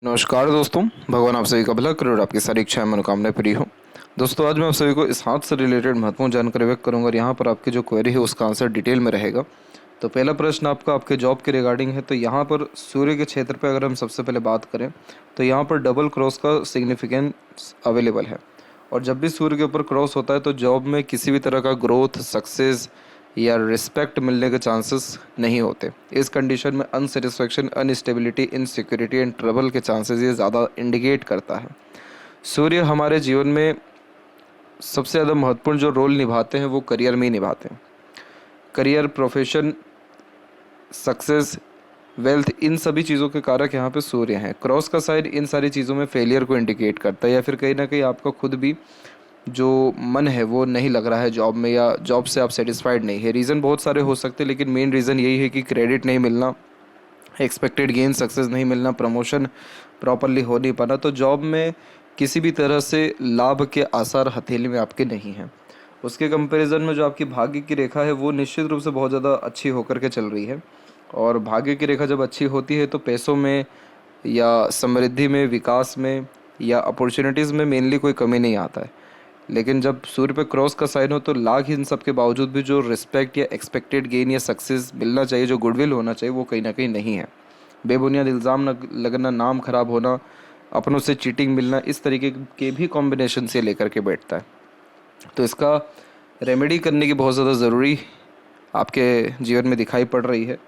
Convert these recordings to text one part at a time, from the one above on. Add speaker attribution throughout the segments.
Speaker 1: नमस्कार दोस्तों, भगवान आप सभी का भला करे और आपकी सारी इच्छाएं मनोकामनाएं पूरी हो। दोस्तों, आज मैं आप सभी को इस हाथ से रिलेटेड महत्वपूर्ण जानकारी व्यक्त करूंगा और यहाँ पर आपकी जो क्वेरी है उसका आंसर डिटेल में रहेगा। तो पहला प्रश्न आपका आपके जॉब के रिगार्डिंग है। तो यहाँ पर सूर्य के क्षेत्र पर अगर हम सबसे पहले बात करें तो यहाँ पर डबल क्रॉस का सिग्निफिकेंस अवेलेबल है। और जब भी सूर्य के ऊपर क्रॉस होता है तो जॉब में किसी भी तरह का ग्रोथ, सक्सेस या रिस्पेक्ट मिलने के चांसेस नहीं होते। इस कंडीशन में unsatisfaction, instability, insecurity and trouble के चांसेस ये ज़्यादा इंडिकेट करता है। सूर्य हमारे जीवन में सबसे ज़्यादा महत्वपूर्ण जो रोल निभाते हैं वो करियर में ही निभाते हैं। करियर, प्रोफेशन, सक्सेस, वेल्थ, इन सभी चीज़ों के कारक यहाँ पे सूर्य हैं। क्रॉस का साइड इन सारी चीज़ों में फेलियर को इंडिकेट करता है, या फिर कहीं ना कहीं आपका खुद भी जो मन है वो नहीं लग रहा है जॉब में, या जॉब से आप सेटिस्फाइड नहीं है। रीज़न बहुत सारे हो सकते हैं, लेकिन मेन रीज़न यही है कि क्रेडिट नहीं मिलना, एक्सपेक्टेड गेन सक्सेस नहीं मिलना, प्रमोशन प्रॉपरली हो नहीं पाना। तो जॉब में किसी भी तरह से लाभ के आसार हथेली में आपके नहीं हैं। उसके कंपैरिजन में जो आपकी भाग्य की रेखा है वो निश्चित रूप से बहुत ज़्यादा अच्छी होकर के चल रही है। और भाग्य की रेखा जब अच्छी होती है तो पैसों में या समृद्धि में, विकास में या अपॉर्चुनिटीज़ में मेनली कोई कमी नहीं आता है। लेकिन जब सूर्य पे क्रॉस का साइन हो तो लाख इन सब के बावजूद भी जो रिस्पेक्ट या एक्सपेक्टेड गेन या सक्सेस मिलना चाहिए, जो गुडविल होना चाहिए, वो कहीं ना कहीं नहीं है। बेबुनियाद इल्ज़ाम लगना, नाम खराब होना, अपनों से चीटिंग मिलना, इस तरीके के भी कॉम्बिनेशन से लेकर के बैठता है। तो इसका रेमेडी करने की बहुत ज़्यादा ज़रूरी आपके जीवन में दिखाई पड़ रही है।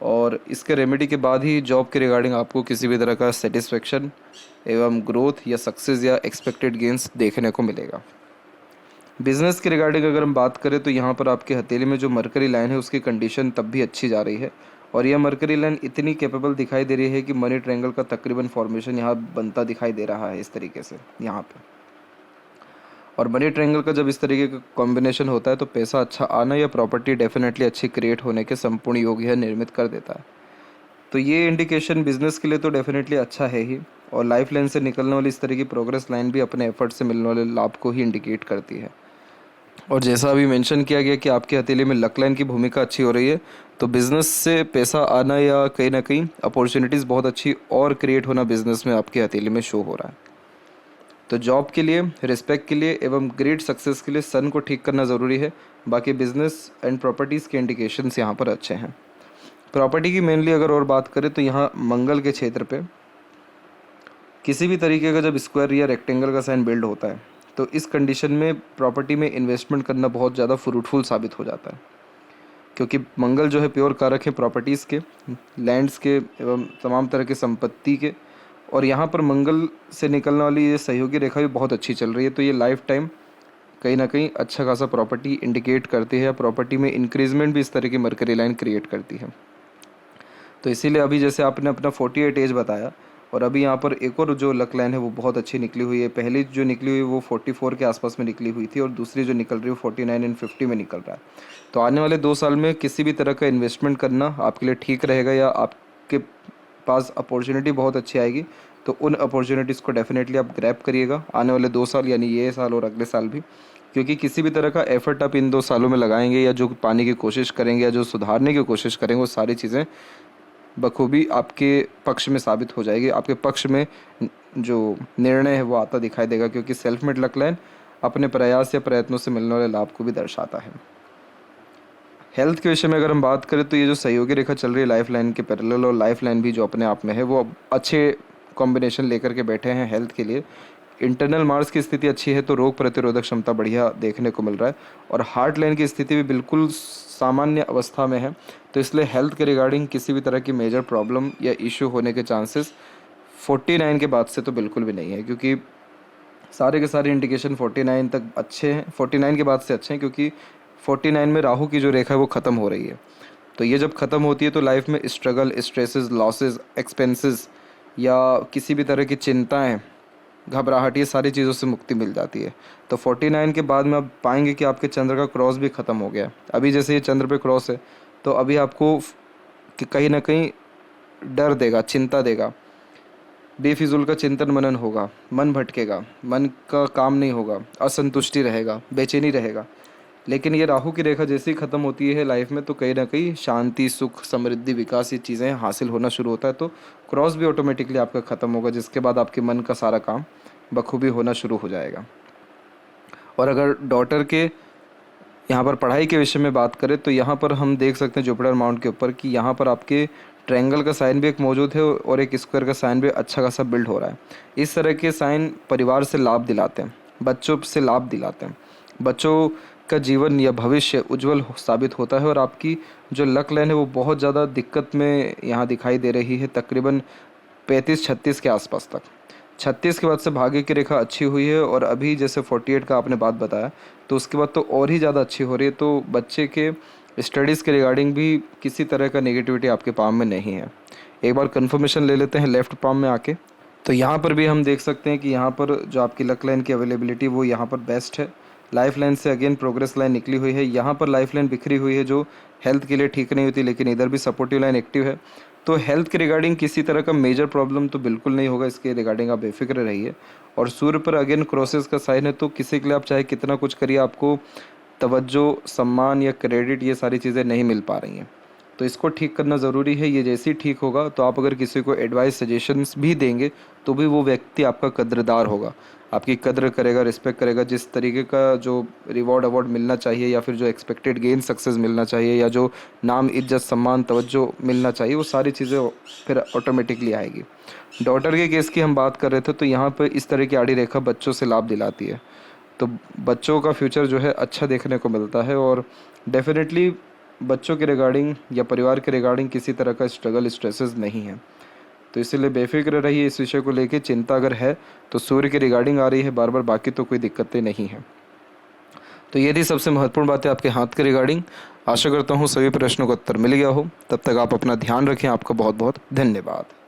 Speaker 1: और इसके रेमेडी के बाद ही जॉब के रिगार्डिंग आपको किसी भी तरह का सेटिस्फेक्शन एवं ग्रोथ या सक्सेस या एक्सपेक्टेड गेंस देखने को मिलेगा। बिजनेस के रिगार्डिंग अगर हम बात करें तो यहाँ पर आपके हथेली में जो मरकरी लाइन है उसकी कंडीशन तब भी अच्छी जा रही है। और यह मरकरी लाइन इतनी कैपेबल दिखाई दे रही है कि मनी ट्रायंगल का तकरीबन फॉर्मेशन यहाँ बनता दिखाई दे रहा है इस तरीके से यहाँ पे। और मनी ट्रायंगल का जब इस तरीके का कॉम्बिनेशन होता है तो पैसा अच्छा आना या प्रॉपर्टी डेफिनेटली अच्छी क्रिएट होने के संपूर्ण योग यह निर्मित कर देता है। तो ये इंडिकेशन बिजनेस के लिए तो डेफिनेटली अच्छा है ही। और लाइफ लाइन से निकलने वाली इस तरह की प्रोग्रेस लाइन भी अपने एफर्ट से मिलने वाले लाभ को ही इंडिकेट करती है। और जैसा अभी मेंशन किया गया कि आपकी हथेली में लक लाइन की भूमिका अच्छी हो रही है, तो बिजनेस से पैसा आना या कहीं ना कहीं अपॉर्चुनिटीज़ बहुत अच्छी और क्रिएट होना बिजनेस में आपकी हथेली में शो हो रहा है। तो जॉब के लिए, रिस्पेक्ट के लिए एवं ग्रेट सक्सेस के लिए सन को ठीक करना ज़रूरी है। बाकी बिजनेस एंड प्रॉपर्टीज़ के इंडिकेशंस यहाँ पर अच्छे हैं। प्रॉपर्टी की मेनली अगर और बात करें तो यहाँ मंगल के क्षेत्र पे किसी भी तरीके का जब स्क्वायर या रेक्टेंगल का साइन बिल्ड होता है तो इस कंडीशन में प्रॉपर्टी में इन्वेस्टमेंट करना बहुत ज़्यादा फ्रूटफुल साबित हो जाता है, क्योंकि मंगल जो है प्योर कारक है प्रॉपर्टीज़ के, लैंड्स के एवं तमाम तरह की संपत्ति के। और यहाँ पर मंगल से निकलने वाली ये सहयोगी रेखा भी बहुत अच्छी चल रही है। तो ये लाइफ टाइम कहीं ना कहीं अच्छा खासा प्रॉपर्टी इंडिकेट करती है, प्रॉपर्टी में इंक्रीजमेंट भी इस तरह की मरकरी लाइन क्रिएट करती है। तो इसीलिए अभी जैसे आपने अपना 48 एज बताया, और अभी यहाँ पर एक और जो लक लाइन है वो बहुत अच्छी निकली हुई है। पहली जो निकली हुई वो 44 के आसपास में निकली हुई थी, और दूसरी जो निकल रही है 49 एंड 50 में निकल रहा है। तो आने वाले 2 साल में किसी भी तरह का इन्वेस्टमेंट करना आपके लिए ठीक रहेगा, या आपके पास अपॉर्चुनिटी बहुत अच्छी आएगी। तो उन अपॉर्चुनिटीज़ को डेफिनेटली आप ग्रैब करिएगा आने वाले 2 साल, यानी ये साल और अगले साल भी। क्योंकि किसी भी तरह का एफर्ट आप इन 2 सालों में लगाएंगे या जो पाने की कोशिश करेंगे या जो सुधारने की कोशिश करेंगे, वो सारी चीज़ें बखूबी आपके पक्ष में साबित हो जाएगी। आपके पक्ष में जो निर्णय है वो आता दिखाई देगा, क्योंकि सेल्फ मेड लक लाइन अपने प्रयास या प्रयत्नों से मिलने वाले लाभ को भी दर्शाता है। हेल्थ के विषय में अगर हम बात करें तो ये जो सहयोगी रेखा चल रही है लाइफ लाइन के पैरेलल, और लाइफ लाइन भी जो अपने आप में है वो अच्छे कॉम्बिनेशन लेकर के बैठे हैं हेल्थ के लिए। इंटरनल मार्स की स्थिति अच्छी है तो रोग प्रतिरोधक क्षमता बढ़िया देखने को मिल रहा है, और हार्ट लाइन की स्थिति भी बिल्कुल सामान्य अवस्था में है। तो इसलिए हेल्थ के रिगार्डिंग किसी भी तरह की मेजर प्रॉब्लम या इश्यू होने के चांसेस 49 के बाद से तो बिल्कुल भी नहीं है, क्योंकि सारे के सारे इंडिकेशन 49 तक अच्छे हैं, 49 के बाद से अच्छे हैं, क्योंकि 49 में राहु की जो रेखा है वो ख़त्म हो रही है। तो ये जब ख़त्म होती है तो लाइफ में स्ट्रगल, स्ट्रेसेस, लॉसेस, एक्सपेंसेस या किसी भी तरह की चिंताएं, घबराहट, ये सारी चीज़ों से मुक्ति मिल जाती है। तो 49 के बाद में आप पाएंगे कि आपके चंद्र का क्रॉस भी ख़त्म हो गया। अभी जैसे ये चंद्र पे क्रॉस है तो अभी आपको कहीं ना कहीं डर देगा, चिंता देगा, बेफिजूल का चिंतन मनन होगा, मन भटकेगा, मन का काम नहीं होगा, असंतुष्टि रहेगा, बेचैनी रहेगा। लेकिन ये राहु की रेखा जैसे ही ख़त्म होती है लाइफ में तो कहीं ना कहीं शांति, सुख, समृद्धि, विकास, ये चीज़ें हासिल होना शुरू होता है। तो क्रॉस भी ऑटोमेटिकली आपका ख़त्म होगा, जिसके बाद आपके मन का सारा काम बखूबी होना शुरू हो जाएगा। और अगर डॉटर के यहाँ पर पढ़ाई के विषय में बात करें तो यहाँ पर हम देख सकते हैं जुपिटर माउंट के ऊपर कि यहाँ पर आपके ट्रायंगल का साइन भी एक मौजूद है और एक स्क्वायर का साइन भी अच्छा खासा बिल्ड हो रहा है। इस तरह के साइन परिवार से लाभ दिलाते हैं, बच्चों से लाभ दिलाते हैं, बच्चों का जीवन या भविष्य उज्जवल साबित होता है। और आपकी जो लक लाइन है वो बहुत ज़्यादा दिक्कत में यहाँ दिखाई दे रही है, तकरीबन 35-36 के आसपास तक। 36 के बाद से भाग्य की रेखा अच्छी हुई है और अभी जैसे 48 का आपने बात बताया तो उसके बाद तो और ही ज़्यादा अच्छी हो रही है। तो बच्चे के स्टडीज़ के रिगार्डिंग भी किसी तरह का नेगेटिविटी आपके पाम में नहीं है। एक बार कंफर्मेशन ले लेते हैं लेफ़्ट पाम में आके। तो यहाँ पर भी हम देख सकते हैं कि यहाँ पर जो आपकी लक लाइन की अवेलेबिलिटी वो यहाँ पर बेस्ट है। लाइफ लाइन से अगेन प्रोग्रेस लाइन निकली हुई है। यहाँ पर लाइफ लाइन बिखरी हुई है जो हेल्थ के लिए ठीक नहीं होती, लेकिन इधर भी सपोर्टिव लाइन एक्टिव है। तो हेल्थ के रिगार्डिंग किसी तरह का मेजर प्रॉब्लम तो बिल्कुल नहीं होगा, इसके रिगार्डिंग आप बेफिक्र रहिए। और सूर्य पर अगेन क्रॉसेस का साइन है, तो किसी के लिए आप चाहे कितना कुछ करिए आपको तवज्जो, सम्मान या क्रेडिट ये सारी चीज़ें नहीं मिल पा रही हैं। तो इसको ठीक करना ज़रूरी है। ये जैसे ही ठीक होगा तो आप अगर किसी को एडवाइस, सजेशंस भी देंगे तो भी वो व्यक्ति आपका कद्रदार होगा, आपकी कद्र करेगा, रिस्पेक्ट करेगा। जिस तरीके का जो रिवॉर्ड अवार्ड मिलना चाहिए या फिर जो एक्सपेक्टेड गेन सक्सेस मिलना चाहिए या जो नाम, इज्जत, सम्मान, तवज्जो मिलना चाहिए, वो सारी चीज़ें फिर ऑटोमेटिकली आएगी। डॉटर के केस की हम बात कर रहे थे तो यहाँ पर इस तरह की आड़ी रेखा बच्चों से लाभ दिलाती है। तो बच्चों का फ्यूचर जो है अच्छा देखने को मिलता है और डेफिनेटली बच्चों के रिगार्डिंग या परिवार के रिगार्डिंग किसी तरह का स्ट्रगल, स्ट्रेसेस नहीं है। तो इसीलिए बेफिक्र रहिए इस विषय को लेके। चिंता अगर है तो सूर्य के रिगार्डिंग आ रही है बार बार, बाकी तो कोई दिक्कतें नहीं हैं। तो ये थी सबसे महत्वपूर्ण बातें आपके हाथ के रिगार्डिंग। आशा करता हूँ सभी प्रश्नों का उत्तर मिल गया हो। तब तक आप अपना ध्यान रखें। आपका बहुत बहुत धन्यवाद।